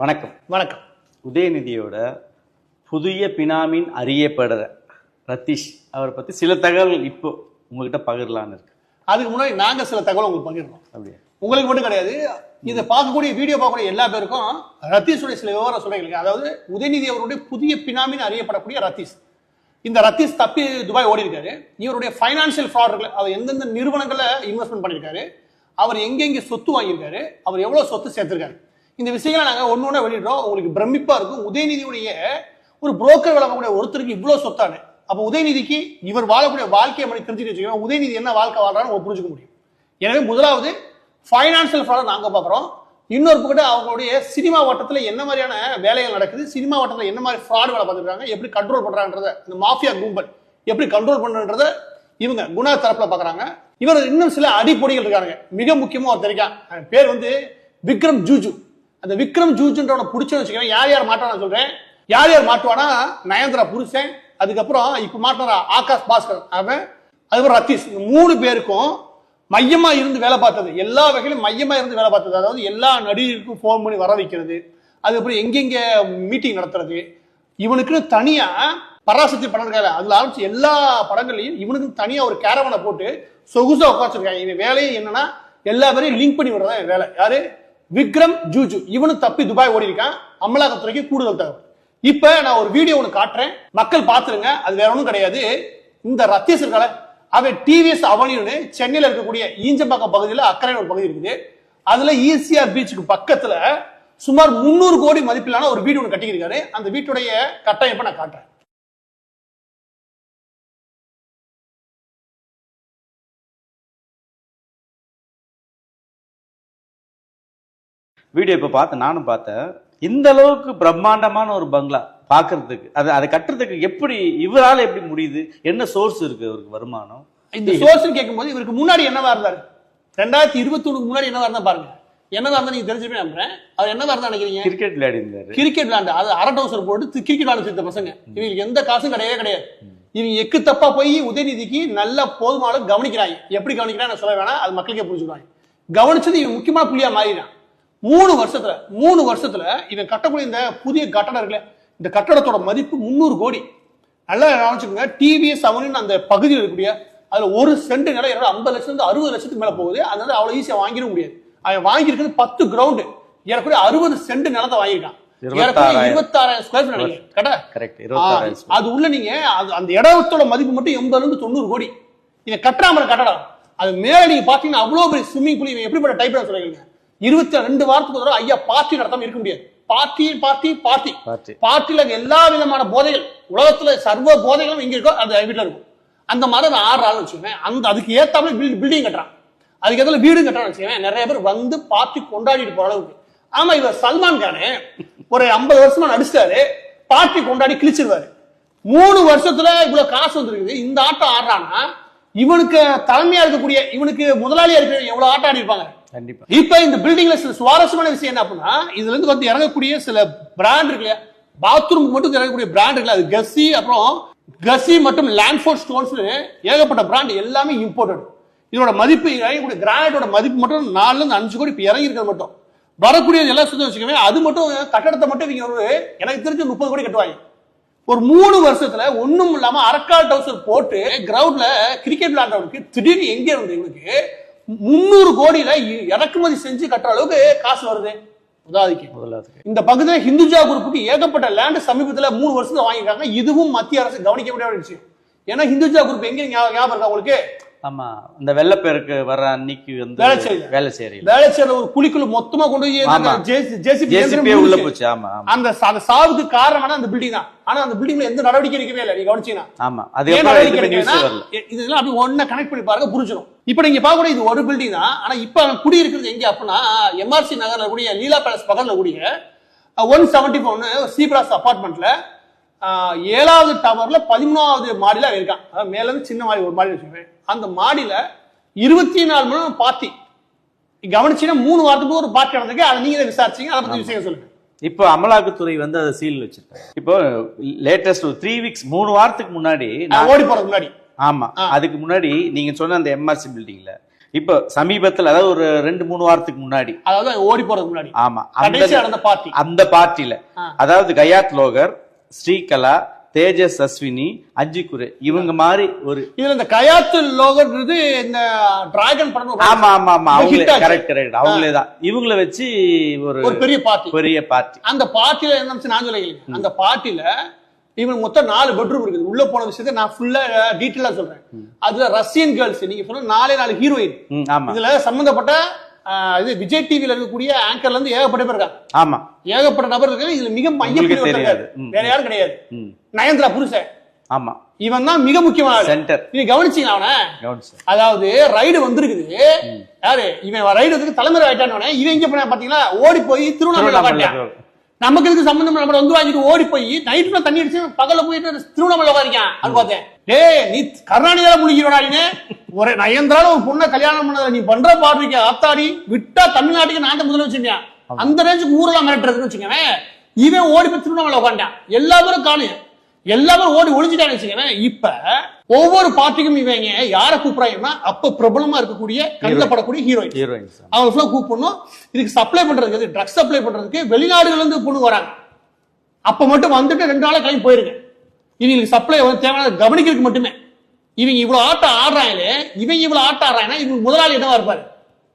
வணக்கம். வணக்கம். உதயநிதியோட புதிய பினாமின் அறியப்படுற ரத்தீஷ் அவரை பத்தி சில தகவல் இப்போ உங்ககிட்ட பகிரலான்னு இருக்கு. அதுக்கு முன்னாடி நாங்க சில தகவல் உங்களுக்கு பகிர்றோம். அப்படியே உங்களுக்கு மட்டும் கிடையாது, இதை பார்க்கக்கூடிய வீடியோ பார்க்கக்கூடிய எல்லா பேருக்கும் ரத்தீஷுடைய சில விவரம் சொல்றீங்க. அதாவது உதயநிதி அவருடைய புதிய பினாமின் அறியப்படக்கூடிய ரத்தீஷ். இந்த ரத்தீஷ் தப்பி துபாய் ஓடி இருக்காரு. இவருடைய பைனான்சியல் ஃப்ராட், அவர் எந்தெந்த நிறுவனங்களை இன்வெஸ்ட்மெண்ட் பண்ணிருக்காரு, அவர் எங்கெங்க சொத்து வாங்கியிருக்காரு, அவர் எவ்வளவு சொத்து சேர்த்திருக்காரு, இந்த விஷயங்களை நாங்க ஒன்னொன்னா வெளியிடுறோம். உங்களுக்கு பிரமிப்பா இருக்கும். உதயநிதியுடைய ஒரு புரோக்கர் வழங்கக்கூடிய ஒருத்தருக்கு இவ்வளவு சொத்தானு. அப்ப உதயநிதிக்கு இவர் வாழக்கூடிய வாழ்க்கையை மணி தெரிஞ்சுட்டு வச்சுக்கோங்க, உதயநிதி என்ன வாழ்க்கை வாழ்றான்னு புரிஞ்சுக்க முடியும். எனவே முதலாவது பைனான்சியல் ஃப்ராட் நாங்க பாக்குறோம். இன்னொரு பக்கம் அவங்களுடைய சினிமா வட்டத்துல என்ன மாதிரியான வேலைகள் நடக்குது, சினிமா வட்டத்துல என்ன மாதிரி ஃப்ராட் வேலை பார்த்துருக்காங்க, எப்படி கண்ட்ரோல் பண்றாங்கன்றத, இந்த மாஃபியா கும்பல் எப்படி கண்ட்ரோல் பண்றன்றத இவங்க குணா தரப்புல பாக்குறாங்க. இவர் இன்னும் சில அடிப்பொடிகள் இருக்காங்க. மிக முக்கியமா ஒரு தெரியும், பேர் வந்து விக்ரம் ஜூஜு. அந்த விக்ரம் ஜூஜுன்றவனை பிடிச்சோன்னு வச்சுக்கோங்க, யார் யார் மாட்டான்னு சொல்றேன். யார் யார் மாட்டுவானா, நயன்தரா புருஷன், அதுக்கப்புறம் இப்ப மாட்டாரா ஆகாஷ் பாஸ்கர், அவன், அதுக்கப்புறம் ரத்தீஷ். இந்த 3 பேருக்கும் மையமா இருந்து வேலை பார்த்தது, எல்லா வகையிலும் மையமா இருந்து வேலை பார்த்தது. அதாவது எல்லா நடிகருக்கும் போன் பண்ணி வர வைக்கிறது, அதுக்கப்புறம் எங்கெங்க மீட்டிங் நடத்துறது, இவனுக்கு தனியா பராசக்தி படம் இருக்காங்க, அதுல ஆரம்பிச்சு எல்லா படங்கள்லையும் இவனுக்கு தனியா ஒரு கேரவனை போட்டு சொகுசா உட்காந்துருக்காங்க. இவன் வேலையும் என்னன்னா எல்லா பேரையும் லிங்க் பண்ணி விடுறதா வேலை. யாரு? விக்ரம் ஜூஜு. இவனு தப்பி துபாய் ஓடி இருக்கான். அமலாக்கத்துறைக்கு கூடுதல் தகவல். இப்ப நான் ஒரு வீடியோ ஒன்று காட்டுறேன், மக்கள் பாத்துருங்க. அது வேற ஒன்றும் கிடையாது. இந்த ரத்தீஷ் இருக்கால, அவன் டிவிஎஸ் அவனியூன்னு சென்னையில இருக்கக்கூடிய ஈஞ்சம்பாக்கம் பகுதியில் அக்கறை ஒரு பகுதி இருக்குது. அதுல ஈசிஆர் பீச்சுக்கு பக்கத்துல சுமார் 300 கோடி மதிப்பிலான ஒரு வீடு ஒன்று கட்டியிருக்காரு. அந்த வீட்டுடைய கட்டமைப்பை நான் காட்டுறேன். வீடியோ இப்ப பார்த்தேன், நானும் பார்த்தேன். இந்த அளவுக்கு பிரம்மாண்டமான ஒரு பங்களா பாக்குறதுக்கு, அதை கட்டுறதுக்கு எப்படி இவரால் எப்படி முடியுது? என்ன சோர்ஸ் இருக்கு அவருக்கு வருமானம்? இந்த சோர்ஸ் கேட்கும்போது இவருக்கு முன்னாடி என்னவா இருந்தாரு, 2021 முன்னாடி என்னவா இருந்தா பாருங்க. என்னவா இருந்தா நீங்க தெரிஞ்சுப்பே நம்புறேன். அவர் என்னவா இருந்தா நினைக்கிறீங்க? கிரிக்கெட் விளையாடி இருந்தாரு. கிரிக்கெட் விளையாண்டு அது அரை டவுசர் போட்டு கிரிக்கெட் விளையாட சேர்த்த பசங்க. இவங்களுக்கு எந்த காசும் கிடையவே கிடையாது. இவங்க எக்கு தப்பா போய் உதயநிதிக்கு நல்ல போதுமான கவனிக்கிறாங்க. எப்படி கவனிக்கிறாங்க சொல்ல வேணாம், அது மக்களுக்கே புரிஞ்சுக்கிறாங்க. கவனிச்சது இவன் முக்கியமான புள்ளியா மாறினான். 3 வருஷத்துல இவன் கட்டக்கூடிய இந்த புதிய கட்டடம் இருக்குல்ல, இந்த கட்டடத்தோட மதிப்பு 300 கோடி. நல்லா கவனிச்சுக்கோங்க. டிவிஎஸ் அவனின் அந்த பகுதியில் இருக்கக்கூடிய அதுல ஒரு சென்ட் நிலம் 50 லட்சம் 60 லட்சத்துக்கு மேல போகுது. அதனால அவ்வளவு ஈஸியா வாங்கிட முடியாது. அவன் வாங்கியிருக்கிறது 10 கிரவுண்டு, ஏறக்குறைய 60 சென்ட் நிலத்தை வாங்கிட்டான். 26,000 ஸ்கொயர் ஃபீட் நினைக்கிறேன். அது உள்ள நீங்க அந்த இடத்தோட மதிப்பு மட்டும் 80 to 90 கோடி. இதை கட்டுறாம கட்டடம். அது மேல நீங்க பாத்தீங்கன்னா அவ்வளவு பெரிய ஸ்விம்மிங் பூல். இவன் எப்படிப்பட்ட டைப் சொல்றீங்க? 22 வாரத்துக்கு ஒரு ஐயா பார்ட்டி நடத்தாம இருக்க முடியாது. பார்ட்டில எல்லா விதமான போதைகள், உலகத்துல சர்வ போதைகளும் எங்க இருக்கோ அந்த வீட்டுல இருக்கும். அந்த மாதிரி 6 ஆள் வச்சுக்கோங்க. அந்த அதுக்கு ஏத்தாம பில்டிங் கட்டுறான், அதுக்கு ஏத்தால வீடு கட்டுறான்னு வச்சுக்கோங்க. நிறைய பேர் வந்து பார்ட்டி கொண்டாடிட்டு போற அளவுக்கு. ஆமா, இவர் சல்மான் கானு ஒரு 50 வருஷமா நடிச்சாரு, பார்ட்டி கொண்டாடி கிழிச்சிருவாரு. 3 வருஷத்துல இவ்வளவு காசு வந்துருக்குது. இந்த ஆட்டம் ஆடுறான்னா இவனுக்கு தலைமையா இருக்கக்கூடிய, இவனுக்கு முதலாளியா இருக்கிற எவ்வளவு ஆட்டம் ஆடி இருப்பாங்க. இப்ப இந்த பில்டிங்ல சில சுவாரஸ்யமான விஷயம் என்ன அப்படின்னா, இதுல இருந்து வந்து இறங்கக்கூடிய சில பிராண்ட் இருக்குல்ல, பாத்ரூம் மட்டும் இறங்கக்கூடிய பிராண்ட் இருக்குல்ல, அது கசி, அப்புறம் கசி மற்றும் லேண்ட்ஃபோர்ட் ஸ்டோன்ஸ், ஏகப்பட்ட பிராண்ட் எல்லாமே இம்போர்ட்டட். இதோட மதிப்பு இறங்கக்கூடிய கிரானைட்டோட மதிப்பு மட்டும் 4 to 5 கோடி. இப்ப இறங்கி இருக்கிறது மட்டும் வரக்கூடிய எல்லாம் சுத்தம் வச்சுக்கவே, அது மட்டும் கட்டடத்தை மட்டும் நீங்க ஒரு எனக்கு தெரிஞ்சு 30 கோடி கட்டுவாங்க. ஒரு 3 வருஷத்துல ஒண்ணும் இல்லாம அரக்கால் டவுசர் போட்டு கிரவுண்ட்ல கிரிக்கெட் விளையாடுறவனுக்கு திடீர்னு எங்க இருந்து இவனுக்கு 300 கோடியில இறக்குமதி செஞ்சு கட்டுற அளவுக்கு காசு வருது. இந்த பகுதியில் ஹிந்துஜா குரூப்புக்கு ஏகப்பட்ட லேண்ட் சமீபத்தில் 3 வருஷத்துல வாங்கிருக்காங்க. இதுவும் மத்திய அரசு கவனிக்க முடியாத விஷயம். ஏன்னா ஹிந்துஜா குரூப் எங்க ஞாபகம் இருக்கா உங்களுக்கு? ஆமா, அந்த வெள்ளப்பேருக்கு வர அன்னைக்கு வந்து வேலை செய்யற ஒரு குழிக்குள்ள மொத்தமா கொண்டு போய் உள்ள போச்சு. ஆமா, அந்த சாவுக்கு காரணமான அந்த பில்டிங் தான். ஆனா அந்த பில்டிங்ல எந்த நடவடிக்கை எடுக்கவே இல்லை. நீங்க கவனிச்சீங்கன்னா ஆமா, அது இதெல்லாம் அப்படி ஒண்ணு கனெக்ட் பண்ணி பாருங்க, புரிஞ்சிடும். இப்ப நீங்க பார்க்க இது ஒரு பில்டிங் தான். ஆனா இப்ப அவன் குடி இருக்கிறது எங்க அப்படின்னா, எம்ஆர்சி நகர்ல கூடிய லீலா பேலஸ் பக்கத்துல கூடிய 174 சீப்ராஸ் அபார்ட்மெண்ட்ல 7வது டவர்ல 13வது மாடியில இருக்கான். அதாவது மேல இருந்து சின்ன மாடி ஒரு மாடி வச்சுக்கேன். அந்த மாடியில 24 மணி நேரம் பார்ட்டி. கவனிச்சீங்கன்னா 3 வாரத்துக்கு ஒரு பார்ட்டி நடந்திருக்கு. அதை நீங்க விசாரிச்சீங்க, அதை பத்தி விஷயம் சொல்லுங்க. இப்போ அமலாக்கத்துறை வந்து அதை சீல் வச்சிருக்காங்க. இப்போ லேட்டஸ்ட் 3 வீக்ஸ் 3 வாரத்துக்கு முன்னாடி ஓடி போறதுக்கு முன்னாடி, ஆமா அதுக்கு முன்னாடி நீங்க சொன்ன அந்த எம்ஆர்சி பில்டிங்ல இப்போ சமீபத்துல அதாவது ஒரு 2-3 வாரத்துக்கு முன்னாடி, அதாவது ஓடி போறதுக்கு முன்னாடி ஆமா, கடைசி நடந்த பார்ட்டி, அந்த பார்ட்டில அதாவது கயாத் லோகர், ஸ்ரீகலா, தேஜஸ் அஸ்வினி, அஜிகுரே இவங்க மாதிரி ஒரு இதுல இந்த கயாத்து லோகர்ன்றது இந்த டிராகன் படம். ஆமா ஆமா ஆமா அவங்களே, கரெக்ட் அவங்களே தான். இவங்கள வச்சு ஒரு பெரிய பார்ட்டி. அந்த பார்ட்டில என்ன நான் சொல்லுங்க, அந்த பார்ட்டில இவன் மொத்தம் 4 பெட்ரூம் இருக்குது. உள்ள போன விஷயத்தை நான் ஃபுல்லா டீட்டெயிலா சொல்றேன். அதுல ரஷ்யன் கேர்ள்ஸ் நீங்க சொன்ன 4 ஹீரோயின், இதுல சம்பந்தப்பட்ட இது விஜய் டிவில இருக்கக்கூடிய ஆங்கர்ல இருந்து ஏகப்பட்ட பேர் இருக்காங்க. ஆமா, ஏகப்பட்ட நபர் இருக்காங்க. இதுல மிக மையப்படுத்தி இருக்காரு, வேற யாரும் கிடையாது, நயன்தரா புருஷன். ஆமா, இவன் தான் மிக முக்கியமான சென்டர். நீங்க கவனிச்சீங்களா அவனை? அதாவது ரைடு வந்திருக்குது, யாரு இவன் ரைடு வந்து தலைமுறை ஆயிட்டானே. இவன் இங்க போன பாத்தீங்களா, ஓடி போய் திருவண்ணாமலை, நமக்கு இதுக்கு சம்பந்தம் நம்ம வந்து வாங்கிட்டு ஓடி போய் நைட்டுல தண்ணி அடிச்சு பகல போயிட்டு திருவண்ணாமலை உட்காரிக்கான். அது பார்த்தேன், டேய் நீ கருணாநிதியால முடிக்கிறாடின்னு ஒரு நயன்தரால ஒரு பொண்ணை கல்யாணம் பண்ணதுல நீ பண்ற பாடுறீங்க ஆத்தாடி, விட்டா தமிழ்நாட்டுக்கு நான் முதல்ல வச்சிருக்கேன். அந்த ரேஞ்சுக்கு ஊரெல்லாம் மிரட்டுறதுன்னு வச்சுக்கவே. இவன் ஓடி போய் திருவண்ணாமலை உட்காண்டான், எல்லா பேரும் காணும், எல்லா பேரும் ஓடி ஒளிஞ்சிட்டான்னு வச்சுக்கவே. இப்ப ஒவ்வொரு பார்ட்டிக்கும் இவங்க யார கூப்பிடுறாங்கன்னா அப்ப பிரபலமா இருக்கக்கூடிய கருதப்படக்கூடிய ஹீரோயின் அவங்க கூப்பிடணும். இதுக்கு சப்ளை பண்றதுக்கு, ட்ரக்ஸ் சப்ளை பண்றதுக்கு வெளிநாடுகள் இருந்து பொண்ணு வராங்க. அப்ப மட்டும் வந்துட்டு 2 நாளா கிளம்பி போயிருங்க. இவங்களுக்கு சப்ளை தேவையான கவனிக்கிறதுக்கு மட்டுமே. இவங்க இவ்வளவு ஆட்டம் ஆடுறாங்களே, இவங்க இவ்வளவு ஆட்டம் ஆடுறாங்கன்னா இவங்க முதலாளி என்னவா இருப்பாரு?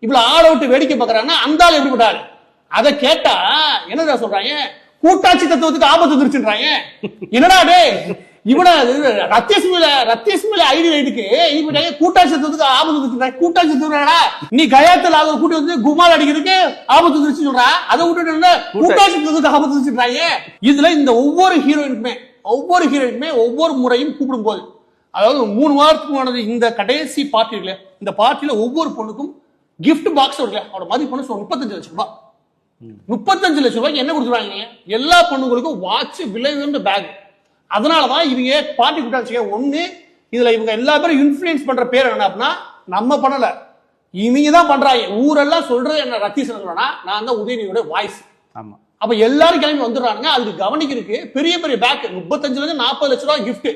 இவ்வளவு ஆட விட்டு வேடிக்கை பாக்குறாங்கன்னா அந்த ஆள் எப்படி விட்டாரு? அதை கேட்டா என்னடா சொல்றாங்க, கூட்டாட்சி தத்துவத்துக்கு ஆபத்து வந்துருச்சுன்றாங்க. என்னடா டே இவன ரத்தியஸ்மில ஐடி ரைடுக்கு கூட்டாட்சி தத்துவத்துக்கு ஆபத்து வந்துருச்சு. கூட்டாட்சி தத்துவா நீ கயாத்துல கூட்டி வந்து குமால் அடிக்கிறதுக்கு ஆபத்து வந்துருச்சு சொல்றா. அதை விட்டுட்டு கூட்டாட்சி தத்துவத்துக்கு ஆபத்து வந்துருச்சுன்றாங்க. இதுல இந்த ஒவ்வொரு ஹீரோயினுக்குமே ஒவ்வொரு முறையும் கூப்பிடும் போது, அதாவது 3 வாரத்துக்கு முன்னாடி இந்த கடைசி பார்ட்டி இருக்குல்ல, இந்த பார்ட்டியில ஒவ்வொரு பொண்ணுக்கும் கிஃப்ட் பாக்ஸ் இருக்குல்ல, அவரோட மதிப்பு 35 லட்சம் ரூபாய். 35 லட்சம் ரூபாய்க்கு என்ன கொடுத்துருவாங்க? எல்லா பொண்ணுங்களுக்கும் வாட்ச், விலை உயர்ந்த பேக். அதனாலதான் இவங்க பார்ட்டி கூட்டாச்சு. ஒண்ணு இதுல இவங்க எல்லா பேரும் இன்ஃபுளுன்ஸ் பண்ற பேர் என்ன அப்படின்னா, நம்ம பண்ணல, இவங்க தான் பண்றாங்க. ஊரெல்லாம் சொல்றது என்ன, ரத்தீஷ் சொல்றா, நான் தான் உதயநிதியோட வாய்ஸ். ஆமா, அப்ப எல்லாரும் கிளம்பி வந்துடுறாங்க. அதுக்கு கவனிக்கிறதுக்கு பெரிய பெரிய பேக், 35 லட்சம் 40 லட்சம் ரூபாய் கிஃப்ட்.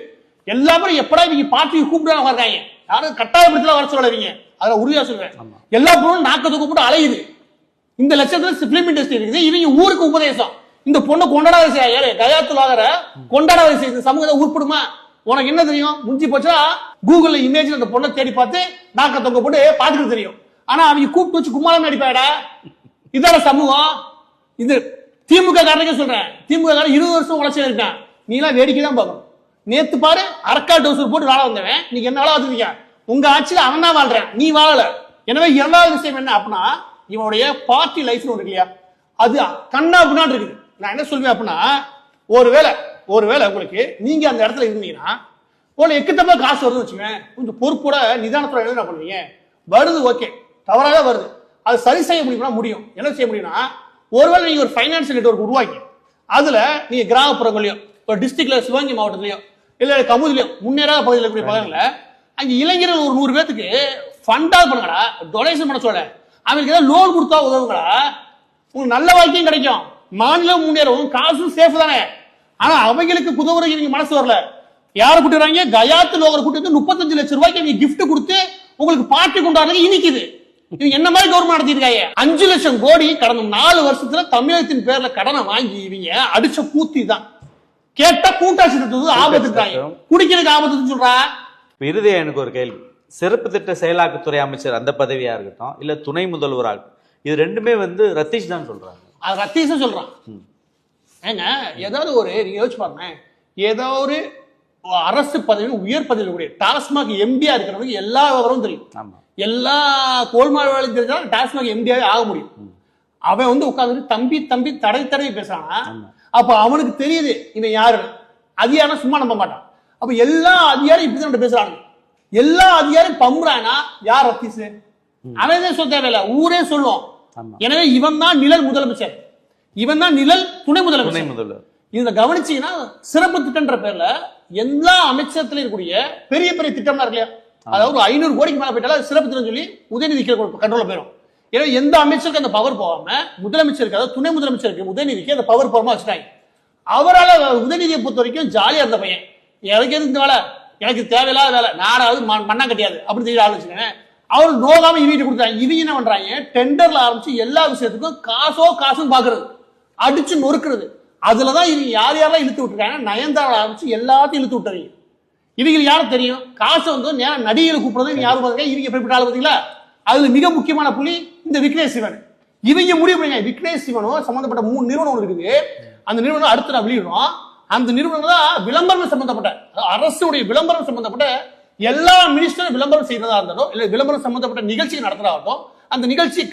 எல்லா பேரும் எப்படா இவங்க பார்ட்டிக்கு கூப்பிட்டு வர்றாங்க, யாரும் கட்டாயப்படுத்தல வர சொல்லவீங்க. அதுல உறுதியா சொல்றேன், எல்லா பொண்ணும் நாக்க தூக்க போட்டு அலையுது. இந்த லட்சத்துல பிலிம் இண்டஸ்ட்ரி இருக்குது. இவங்க ஊருக்கு உபதேசம், இந்த பொண்ணு கொண்டாடாத செய்ய, கயாத்துல ஆகிற கொண்டாடாத செய்ய சமூகத்தை உருப்படுமா? உனக்கு என்ன தெரியும்? முடிஞ்சு போச்சா கூகுள்ல இமேஜ் அந்த பொண்ணை தேடி பார்த்து நாக்க தொங்க போட்டு பாத்துக்கிட்டு தெரியும். ஆனா அவங்க கூப்பிட்டு வச்சு கும்மாளம் அடிப்பாடா. இதான சமூகம். இது திமுக காரனுக்கே சொல்றேன், திமுக காரன் 20 வருஷம் உழைச்சி இருக்கான். நீ எல்லாம் வேடிக்கை தான் பார்க்கணும். நேத்து பாரு அரக்கா டவுசர் போட்டு வாழ வந்தவன், நீங்க என்ன வேலை வந்துருக்கீங்க? உங்க ஆட்சியில அவன் தான் வாழ்றேன், நீ வாழல. எனவே 2வது விஷயம் என்ன அப்படின்னா, இவனுடைய பார்ட்டி லைஃப் ஒன்று இல்லையா, அது கண்ணா பின்னாடி இருக்குது. நான் என்ன சொல்வேன் அப்படின்னா, ஒருவேளை உங்களுக்கு நீங்க அந்த இடத்துல இருந்தீங்கன்னா, ஒரு எக்கிட்டமா காசு வருதுன்னு வச்சுக்கேன், கொஞ்சம் பொறுப்போட நிதானத்தோட என்ன பண்ணுவீங்க? வருது, ஓகே, தவறாக வருது, அது சரி செய்ய முடியும்னா முடியும். என்ன செய்ய முடியும்னா, ஒருவேளை நீங்க ஒரு பைனான்சியல் நெட்வொர்க் உருவாக்கி, அதுல நீங்க கிராமப்புறங்களையோ, ஒரு டிஸ்ட்ரிக்ட்ல சிவகங்கை மாவட்டத்திலயோ இல்ல கமுதிலையோ முன்னேறாத பகுதியில் இருக்கக்கூடிய பகுதிகளில் அங்க இளைஞர்கள் ஒரு 100 பேத்துக்கு ஃபண்டா பண்ணுங்கடா, டொனேஷன் பண்ண சொல்ல, அவங்களுக்கு ஏதாவது லோன் கொடுத்தா உதவுங்களா, உங்களுக்கு நல்ல வாழ்க்கையும் கிடைக்கும், மாநிலம் முன்னேறும், காசும் சேஃப் தானே. ஆனா அவங்களுக்கு உதவுறதுக்கு நீங்க மனசு வரல. யாரை கூட்டுறாங்க? கயாத்து லோகரை கூட்டி வந்து 35 லட்சம் ரூபாய்க்கு நீங்க கிஃப்ட் கொடுத்து உங்களுக்கு பார்ட்டி கொண்டாடுறது இனிக்குது. இவங்க என்ன மாதிரி கவர்மெண்ட் நடத்திருக்காங்க? 5 லட்சம் கோடி கடந்த 4 வருஷத்துல தமிழகத்தின் பேர்ல கடனை வாங்கி இவங்க அடிச்ச கூத்தி தான். கேட்டா கூட்டாட்சி தத்துவத்துக்கு ஆபத்துக்காங்க, குடிக்கிறதுக்கு ஆபத்து சொல்றா. இறுதியா எனக்கு ஒரு கேள்வி, சிறப்பு திட்ட செயலாக்கத்துறை அமைச்சர் அந்த பதவியா இருக்கட்டும், இல்ல துணை முதல்வராக, இது ரெண்டுமே வந்து ரத்தீஷ் தான் சொல்றாங்க. அது ரத்தீஷ் சொல்றான். ஏங்க ஏதாவது ஒரு நீங்க யோசிச்சு பாருங்க, ஏதோ ஒரு அரசு பதவியில் உயர் பதவியில் கூடிய டாஸ்மாக் எம்பியா இருக்கிறவங்க எல்லா விவரமும் தெரியும், எல்லா கோல்மால் வேலையும் தெரிஞ்சாலும் டாஸ்மாக் எம்பியாவே ஆக முடியும். அவன் வந்து உட்கார்ந்து தம்பி தம்பி தடவி பேசுறான். அப்ப அவனுக்கு தெரியுது இவன் யாரு. அதிகாரம் சும்மா நம்ப மாட்டான். அப்ப எல்லா அதிகாரம் இப்படிதான் பேசுறாங்க. எல்லா அதிகாரம் பம்புறானா யார்? ரத்தீஷ். அவன் சொல்ல தேவையில்ல, ஊரே சொல்லுவோம். எனவே இவன் தான் நிழல் முதலமைச்சர், இவன் தான் நிழல் துணை முதலமைச்சர். இதை கவனிச்சீங்கன்னா சிறப்பு திட்டம்ன்ற பேர்ல எல்லா அமைச்சகத்திலும் இருக்கக்கூடிய பெரிய பெரிய திட்டம்லாம் இருக்கு இல்லையா, அதாவது 500 கோடிக்கு மேல போயிட்டாலும் சிறப்பு திட்டம் சொல்லி உதயநிதி கண்ட்ரோல போயிடும். ஏன்னா எந்த அமைச்சருக்கு அந்த பவர் போகாம முதலமைச்சருக்கு, அதாவது துணை முதலமைச்சருக்கு உதயநிதிக்கு அந்த பவர் போகாம வச்சுட்டாங்க. அவரால் உதயநிதியை பொறுத்த வரைக்கும் ஜாலியா இருந்த பையன், எனக்கு எதுக்கு இந்த வேலை, எனக்கு தேவையில்லாத வேலை, நானாவது மண்ணா கட்டியாது அப்படின்னு சொல்லி ஆலோசிக்கிறேன். அவர் நோகாம இவங்க கொடுத்தாங்க. இவங்க என்ன பண்றாங்க, டெண்டர்ல ஆரம்பிச்சு எல்லா விஷயத்துக்கும் காசுன்னு பாக்குறது, அடிச்சு நொறுக்குறது. அதுலதான் இவங்க யாரெல்லாம் இழுத்து விட்டுருக்காங்க, நயன்தாரா ஆரம்பிச்சு எல்லாத்தையும் இழுத்து விட்டுறீங்க. இவங்களுக்கு யாரும் தெரியும், காசு வந்து நேரம் நடிகளை கூப்பிடுறது இவங்க யாரும் பாருங்க, இவங்க எப்படி ஆளு பாத்தீங்களா? அதுல மிக முக்கியமான புள்ளி இந்த விக்னேஷ் சிவன். இவங்க முடிவு பண்ணுங்க, விக்னேஷ் சிவனும் சம்பந்தப்பட்ட 3 நிறுவனம் இருக்குது. அந்த நிறுவனம் அடுத்து நான் வெளியிடுறோம். அந்த நிறுவனம் தான் விளம்பரம் சம்பந்தப்பட்ட, அரசுடைய விளம்பரம் சம்பந்தப்பட்ட எல்லா மினிஸ்டரும் விளம்பரம் செய்யறதா இருந்தாலும், இல்ல விளம்பரம் சம்பந்தப்பட்ட நிகழ்ச்சி நடத்துறதாகட்டும், அந்த நிகழ்ச்சியை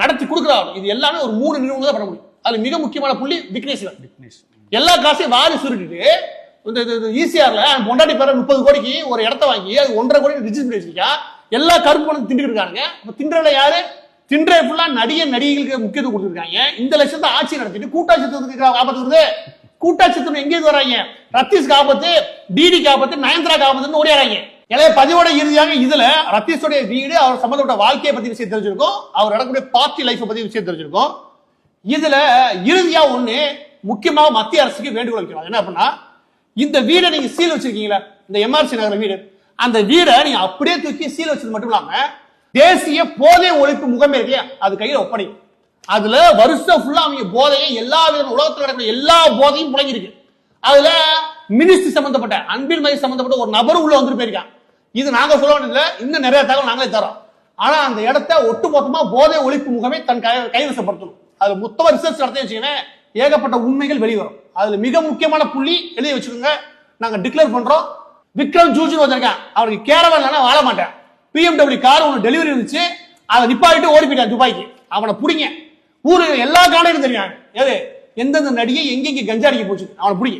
நடத்தி கொடுக்கறதாகட்டும், இது எல்லாமே ஒரு 3 நிறுவனம் தான் பண்ண முடியும். அதுல மிக முக்கியமான புள்ளி விக்னேஷ் சிவன். எல்லா காசையும் வாரி சுருட்டிட்டு ஈசிஆர்ல பொண்டாட்டி பேர 30 கோடிக்கு ஒரு இடத்த வாங்கி அது 1.5 கோடி ரிஜிஸ்டர் பண்ணி வச்சிருக்கா. எல்லா கருப்பு பணத்தை திண்டு இருக்காங்க. தின்றல யாரு? தின்ற ஃபுல்லா நடிகைகளுக்கு முக்கியத்துவம் கொடுத்துருக்காங்க. இந்த லட்சத்தை ஆட்சி நடத்திட்டு கூட்டாட்சி ஆபத்து வருது. கூட்டாட்சி எங்க வராங்க? ரத்தீஷ் ஆபத்து, டிடி ஆபத்து, நயன்தாரா ஆபத்துன்னு ஓடியாராங்க. எனவே பதிவோட இறுதியாக இதுல ரத்தீஷோட வீடு, அவர் சம்பந்தப்பட்ட வாழ்க்கையை பத்தி விஷயம் தெரிஞ்சிருக்கும், அவர் நடக்கக்கூடிய பார்ட்டி லைஃப் பத்தி விஷயம் தெரிஞ்சிருக்கும். இதுல இறுதியா ஒண்ணு முக்கியமாக மத்திய அரசுக்கு வேண்டுகோள் வைக்கலாம். என்ன அப்படின்னா, இந்த வீடை நீங்க சீல் வச்சிருக்கீங்களா, இந்த எம்ஆர்சி நகர வீடு, அந்த வீடை நீங்க அப்படியே தூக்கி சீல் வச்சது மட்டும் இல்லாம தேசிய போதை ஒழிப்பு முகமை இருக்கு, அது கையில ஒப்படை. அதுல வருஷம் ஃபுல்லா அவங்க போதையை எல்லா விதமான உலகத்தில் நடக்கிற எல்லா போதையும் முடங்கி இருக்கு. அதுல மினிஸ்டர் சம்பந்தப்பட்ட, அன்பில் மதி சம்பந்தப்பட்ட ஒரு நபர் உள்ள வந்து போயிருக்கான். இது நாங்க சொல்ல வேண்டியதுல, இன்னும் நிறைய தகவல் நாங்களே தரோம். ஆனா அந்த இடத்த ஒட்டுமொத்தமா போதை ஒழிப்பு முகமை தன் கைவசப்படுத்தணும். அது மொத்தமா ரிசர்ச் நடத்தி வச்சுக்கோங்க, ஏகப்பட்ட உண்மைகள் வெளிவரும். அதுல மிக முக்கியமான புள்ளி எழுதி வச்சுக்கோங்க, நாங்க டிக்ளேர் பண்றோம். விக்ரம் ஜூஜின்னு வந்திருக்கேன், அவருக்கு கேரவன் இல்லைன்னா வாழ மாட்டேன். BMW கார் ஒன்று டெலிவரி இருந்துச்சு, அதை நிப்பாட்டிட்டு ஓடி போயிட்டான் துபாய்க்கு. அவனை பிடிங்க, ஊரு எல்லா காலையும் தெரியும் எது எந்தெந்த நடிகை எங்கெங்க கஞ்சா அடிக்க போச்சு, அவனை பிடிங்க.